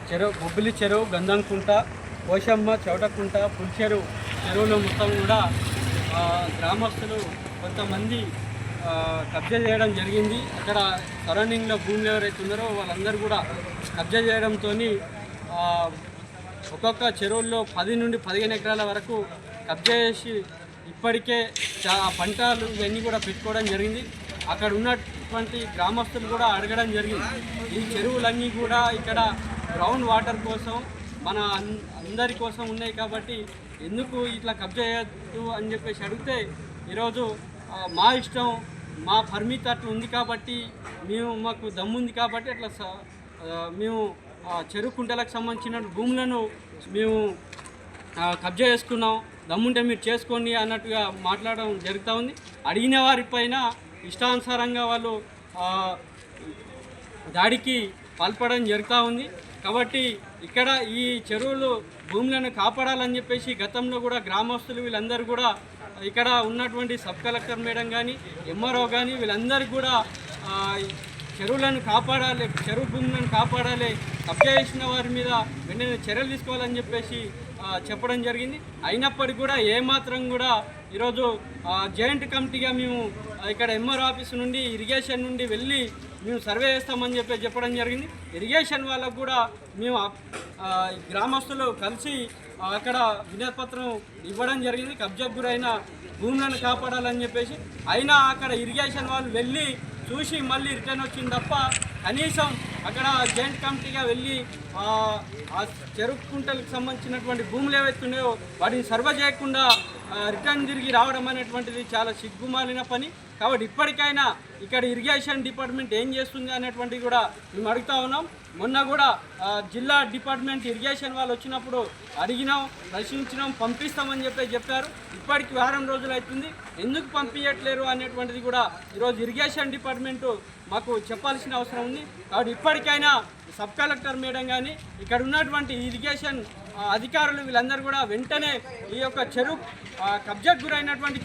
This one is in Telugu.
చెరువు బొబ్బిలి చెరువు, గంధంకుంట, పోషమ్మ, చౌటకుంట, పులిచెరువు చెరువులు మొత్తం కూడా గ్రామస్తులు కొంతమంది కబ్జా చేయడం జరిగింది. అక్కడ సరౌండింగ్లో భూములు ఎవరైతే ఉన్నారో వాళ్ళందరూ కూడా కబ్జా చేయడంతో ఒక్కొక్క చెరువుల్లో 10 నుండి 15 ఎకరాల వరకు కబ్జా చేసి ఇప్పటికే పంటలు ఇవన్నీ కూడా పెట్టుకోవడం జరిగింది. అక్కడ ఉన్నటువంటి గ్రామస్తులు కూడా అడగడం జరిగింది. ఈ చెరువులన్నీ కూడా ఇక్కడ గ్రౌండ్ వాటర్ కోసం మన అందరి కోసం ఉన్నాయి కాబట్టి ఎందుకు ఇట్లా కబ్జా చేయొద్దు అని చెప్పేసి అడిగితే ఈరోజు మా ఇష్టం, మా పరిమితి అట్లా ఉంది కాబట్టి మాకు దమ్ముంది కాబట్టి అట్లా మేము చెరువు కుంటలకు సంబంధించిన భూములను మేము కబ్జా చేసుకున్నాం, దమ్ముంటే మీరు చేసుకోండి అన్నట్టుగా మాట్లాడడం జరుగుతూ ఉంది. అడిగిన వారిపైన ఇష్టానుసారంగా వాళ్ళు దాడికి పాల్పడడం జరుగుతూ ఉంది. కాబట్టి ఇక్కడ ఈ చెరువులు భూములను కాపాడాలని చెప్పేసి గతంలో కూడా గ్రామస్తులు వీళ్ళందరూ కూడా ఇక్కడ ఉన్నటువంటి సబ్ కలెక్టర్ మేడం కానీ ఎంఆర్ఓ కానీ వీళ్ళందరూ కూడా చెరువులను కాపాడాలి, చెరువు భూములను కాపాడాలి, కబ్జా చేసిన వారి మీద వెంటనే చర్యలు తీసుకోవాలని చెప్పేసి చెప్పడం జరిగింది. అయినప్పటికీ కూడా ఏమాత్రం కూడా ఈరోజు జాయింట్ కమిటీగా మేము ఇక్కడ ఎంఆర్ఓ ఆఫీస్ నుండి ఇరిగేషన్ నుండి వెళ్ళి మేము సర్వే చేస్తామని చెప్పడం జరిగింది. ఇరిగేషన్ వాళ్ళకు కూడా మేము గ్రామస్తులు కలిసి అక్కడ వినతిపత్రం ఇవ్వడం జరిగింది, కబ్జాకు గురైన భూములను కాపాడాలని చెప్పేసి. అయినా అక్కడ ఇరిగేషన్ వాళ్ళు వెళ్ళి చూసి మళ్ళీ రిటర్న్ వచ్చింది తప్ప కనీసం అక్కడ జాయింట్ కమిటీగా వెళ్ళి ఆ చెరువు కుంటలకు సంబంధించినటువంటి భూములు ఏవైతే ఉన్నాయో వాటిని సర్వే చేయకుండా రిటర్న్ తిరిగి రావడం అనేటువంటిది చాలా సిగ్గుమాలిన పని. కాబట్టి ఇప్పటికైనా ఇక్కడ ఇరిగేషన్ డిపార్ట్మెంట్ ఏం చేస్తుంది అనేటువంటిది కూడా మేము అడుగుతా ఉన్నాం. మొన్న కూడా జిల్లా డిపార్ట్మెంట్ ఇరిగేషన్ వాళ్ళు వచ్చినప్పుడు అడిగినాం, ప్రశ్నించినాం, పంపిస్తామని చెప్పారు. ఇప్పటికి వారం రోజులు అవుతుంది, ఎందుకు పంపించట్లేరు అనేటువంటిది కూడా ఈరోజు ఇరిగేషన్ డిపార్ట్మెంటు మాకు చెప్పాల్సిన అవసరం ఉంది. కాబట్టి ఇప్పటికైనా సబ్ కలెక్టర్ మేడం కానీ ఇక్కడ ఉన్నటువంటి ఇరిగేషన్ అధికారులు వీళ్ళందరూ కూడా వెంటనే ఈ యొక్క చెరువు కబ్జాకు గురైనటువంటి